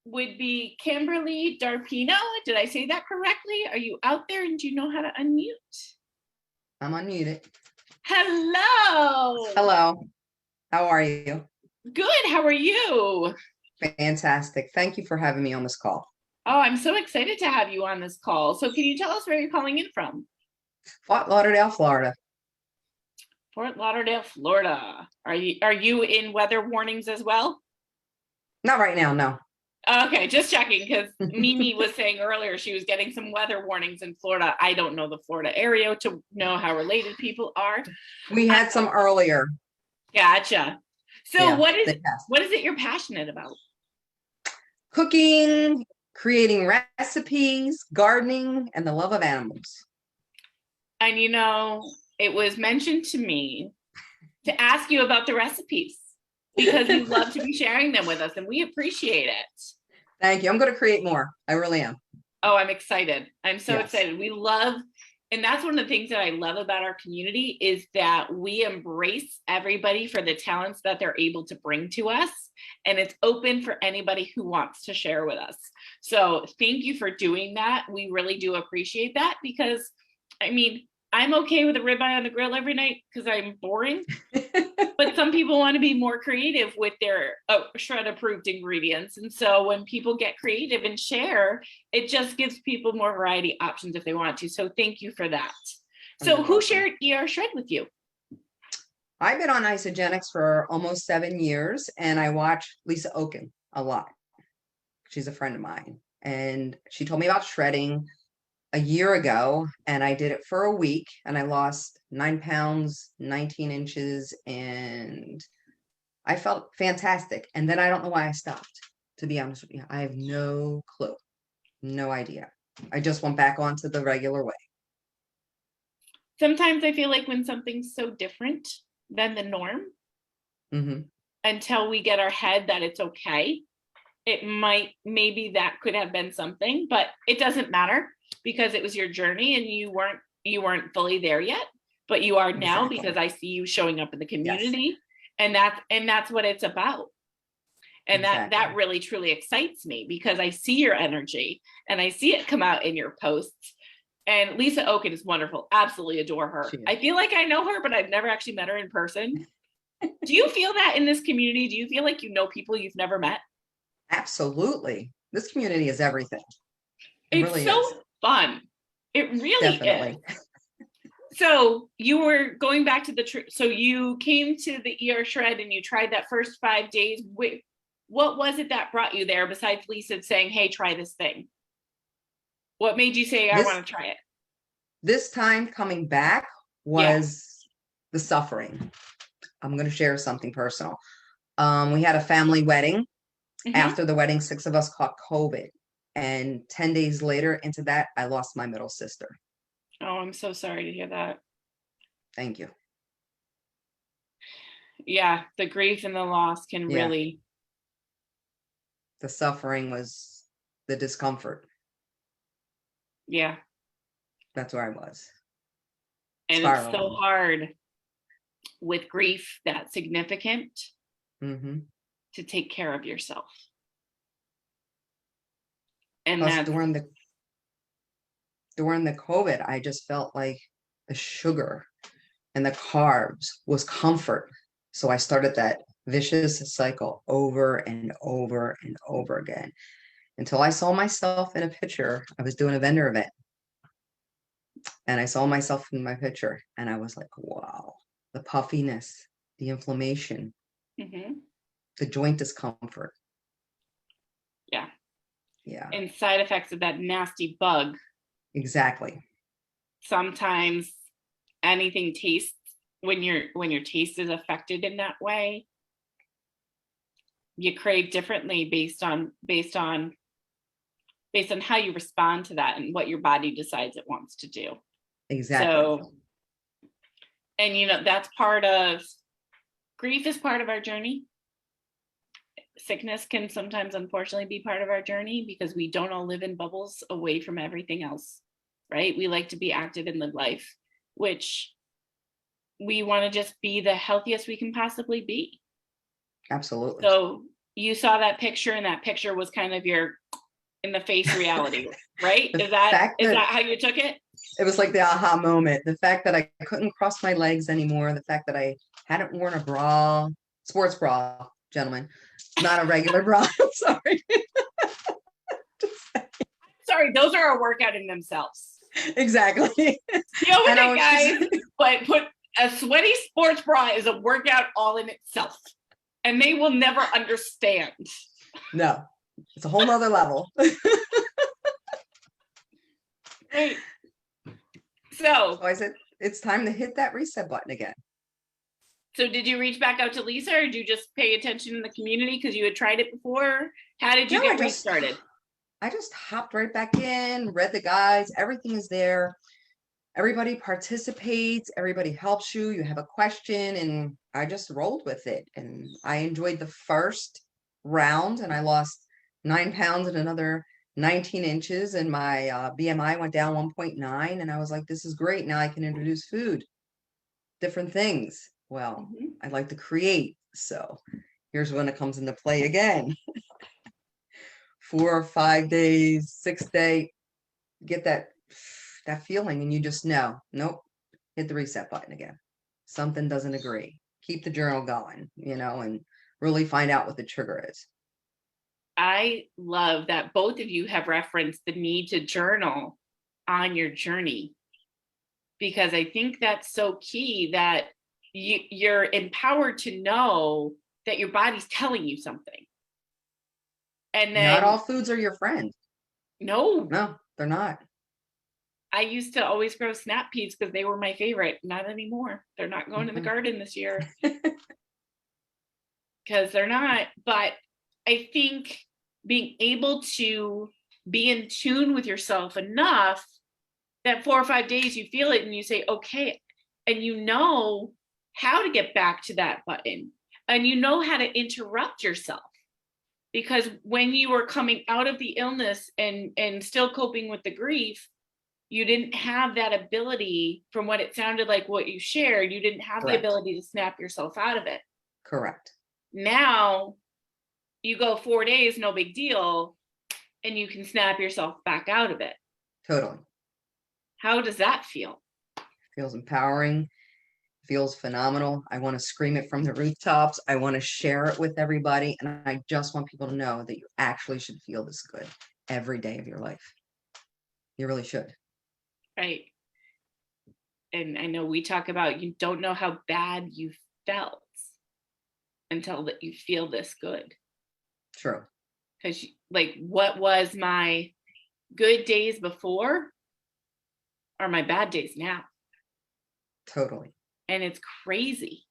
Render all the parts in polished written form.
would be Kimberly Darpino. Did I say that correctly? Are you out there and do you know how to unmute? I'm unmuted. Hello. Hello. How are you? Good. How are you? Fantastic. Thank you for having me on this call. Oh, I'm so excited to have you on this call. So can you tell us where you're calling in from? Fort Lauderdale, Florida. Fort Lauderdale, Florida. Are you in weather warnings as well? Not right now, no. Okay, just checking, because Mimi was saying earlier she was getting some weather warnings in Florida. I don't know the Florida area to know how related people are. We had some earlier. Gotcha. So Yeah, what is it you're passionate about? Cooking, creating recipes, gardening, and the love of animals. And it was mentioned to me to ask you about the recipes because you love to be sharing them with us and we appreciate it. Thank you. I'm going to create more. I really am. Oh, I'm excited. I'm so excited. We love, and that's one of the things that I love about our community is that we embrace everybody for the talents that they're able to bring to us. And it's open for anybody who wants to share with us. So thank you for doing that. We really do appreciate that because, I'm okay with a ribeye on the grill every night because I'm boring. But some people want to be more creative with their shred approved ingredients. And so when people get creative and share, it just gives people more variety options if they want to. So thank you for that. So who shared ER Shred with you? I've been on Isagenix for almost 7 years and I watch Lisa Oken a lot. She's a friend of mine and she told me about shredding a year ago and I did it for a week and I lost 9 pounds, 19 inches, and I felt fantastic. And then I don't know why I stopped, to be honest with you. I have no clue, no idea. I just went back onto the regular way. Sometimes I feel like when something's so different than the norm, until we get our head that it's okay, maybe that could have been something, but it doesn't matter because it was your journey and you weren't fully there yet, but you are now because I see you showing up in the community. Yes. And that's what it's about. And that really truly excites me because I see your energy and I see it come out in your posts. And Lisa Oken is wonderful. Absolutely adore her. I feel like I know her, but I've never actually met her in person. Do you feel that in this community? Do you feel like you know people you've never met? Absolutely. This community is everything. It's really so fun. It really Definitely is. So you were going back to so you came to the ER Shred and you tried that first 5 days. What was it that brought you there besides Lisa saying, hey, try this thing? What made you say, I want to try it? This time coming back was the suffering. I'm going to share something personal. We had a family wedding. After the wedding, 6 of us caught COVID. And 10 days later into that, I lost my middle sister. Oh, I'm so sorry to hear that. Thank you. Yeah, the grief and the loss can really. The suffering was the discomfort. Yeah. That's where I was. And it's so hard with grief that's significant to take care of yourself. And plus during the COVID, I just felt like the sugar and the carbs was comfort. So I started that vicious cycle over and over and over again until I saw myself in a picture. I was doing a vendor event and I saw myself in my picture and I was like, wow, the puffiness, the inflammation, the joint discomfort. Yeah. Yeah. And side effects of that nasty bug. Exactly. Sometimes anything tastes when your taste is affected in that way, you crave differently based on how you respond to that and what your body decides it wants to do. Exactly. So, and that's part of grief is part of our journey. Sickness can sometimes unfortunately be part of our journey because we don't all live in bubbles away from everything else, right? We like to be active and live life, which we want to just be the healthiest we can possibly be. Absolutely. So you saw that picture, and that picture was kind of your in the face reality, right? The Is that fact that how you took it? it was like the aha moment. The fact that I couldn't cross my legs anymore. The fact that I hadn't worn a bra, sports bra, gentlemen, not a regular bra. I'm sorry. Sorry, those are a workout in themselves. Exactly. Deal with And I it, was guys. just- But put a sweaty sports bra is a workout all in itself, and they will never understand. No, it's a whole nother level. Right. So I said, it's time to hit that reset button again. So did you reach back out to Lisa, or did you just pay attention in the community because you had tried it before? How did you get restarted? I just hopped right back in, read the guides, everything is there. Everybody participates, everybody helps you. You have a question, and I just rolled with it. And I enjoyed the first round, and I lost 9 pounds and another 19 inches, and my BMI went down 1.9. And I was like, this is great. Now I can introduce food, different things. Well, I like to create. So here's when it comes into play again. 4 or 5 days, 6th day, get that feeling, and you just know, nope, hit the reset button again. Something doesn't agree. Keep the journal going, and really find out what the trigger is. I love that both of you have referenced the need to journal on your journey, because I think that's so key, that you're empowered to know that your body's telling you something. And then not all foods are your friend. No, they're not. I used to always grow snap peas because they were my favorite. Not anymore. They're not going to the garden this year because they're not. But I think being able to be in tune with yourself enough that 4 or 5 days you feel it and you say, okay, and you know how to get back to that button, and you know how to interrupt yourself. Because when you were coming out of the illness and still coping with the grief, you didn't have that ability, from what it sounded like what you shared, you didn't have the ability to snap yourself out of it. Correct. Now you go 4 days, no big deal, and you can snap yourself back out of it. Totally. How does that feel? Feels empowering. Feels phenomenal. I want to scream it from the rooftops. I want to share it with everybody. And I just want people to know that you actually should feel this good every day of your life. You really should. Right. And I know we talk about, you don't know how bad you felt until that you feel this good. True. Because like, what was my good days before are my bad days now. Totally. And it's crazy.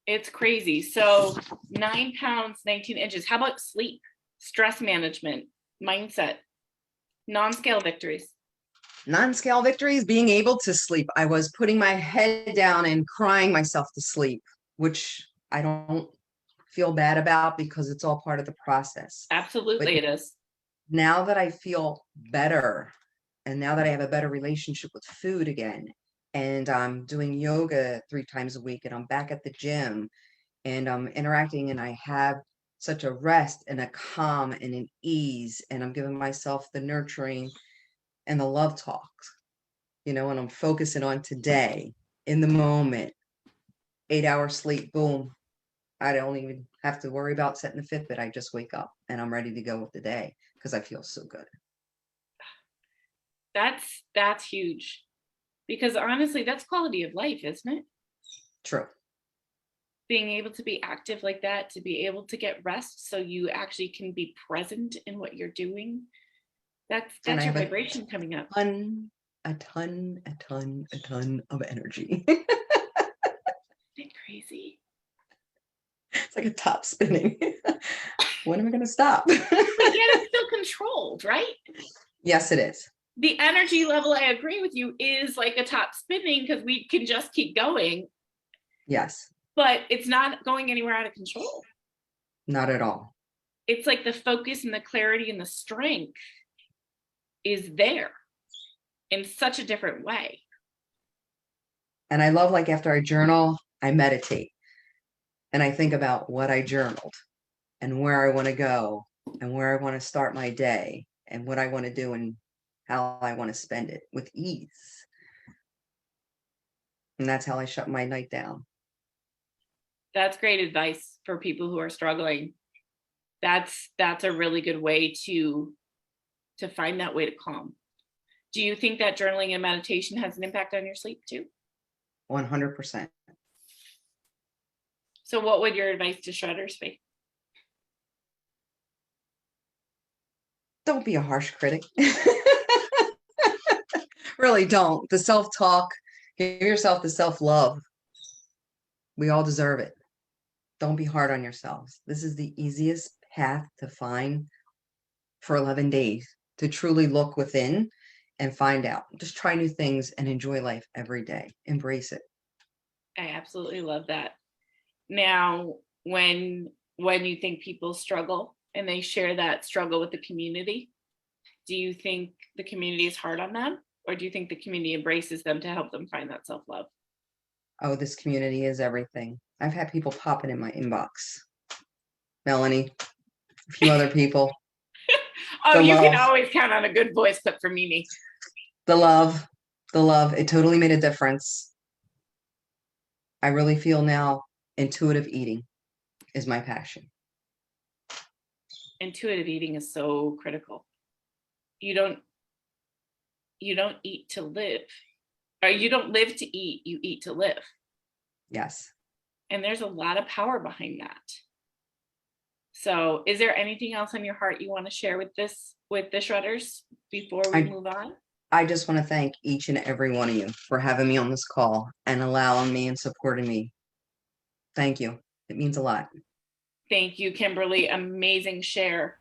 It's crazy. So 9 pounds, 19 inches. How about sleep, stress management, mindset, non-scale victories? Non-scale victories, being able to sleep. I was putting my head down and crying myself to sleep, which I don't feel bad about because it's all part of the process. Absolutely, it is. Now that I feel better, and now that I have a better relationship with food again, and I'm doing yoga 3 times a week, and I'm back at the gym, and I'm interacting, and I have such a rest and a calm and an ease, and I'm giving myself the nurturing and the love talks, and I'm focusing on today, in the moment, 8-hour sleep, boom. I don't even have to worry about setting the Fitbit. I just wake up and I'm ready to go with the day because I feel so good. That's huge. Because honestly, that's quality of life, isn't it? True. Being able to be active like that, to be able to get rest so you actually can be present in what you're doing. That's your vibration coming up. A ton of energy. Isn't it crazy? It's like a top spinning. When am I going to stop? But yet it's still controlled, right? Yes, it is. The energy level, I agree with you, is like a top spinning because we can just keep going. Yes. But it's not going anywhere out of control. Not at all. It's like the focus and the clarity and the strength is there in such a different way. And I love, like, after I journal, I meditate. And I think about what I journaled. and where I want to go and where I want to start my day and what I want to do and how I want to spend it with ease. And that's how I shut my night down. That's great advice for people who are struggling. That's a really good way to find that way to calm. Do you think that journaling and meditation has an impact on your sleep too? 100%. So what would your advice to shredders be? Don't be a harsh critic. Really don't. The self-talk, give yourself the self-love. We all deserve it. Don't be hard on yourselves. This is the easiest path to find for 11 days to truly look within and find out. Just try new things and enjoy life every day. Embrace it. I absolutely love that. Now, when you think people struggle and they share that struggle with the community, do you think the community is hard on them, or do you think the community embraces them to help them find that self-love? Oh, this community is everything. I've had people popping in my inbox. Melanie, a few other people. Oh, you can always count on a good voice clip from Mimi. The love, it totally made a difference. I really feel now intuitive eating is my passion. Intuitive eating is so critical. You don't eat to live, or you don't live to eat, you eat to live. Yes. And there's a lot of power behind that. So is there anything else on your heart you want to share with the shredders before we move on? I just want to thank each and every one of you for having me on this call and allowing me and supporting me. Thank you. It means a lot. Thank you, Kimberly. Amazing share.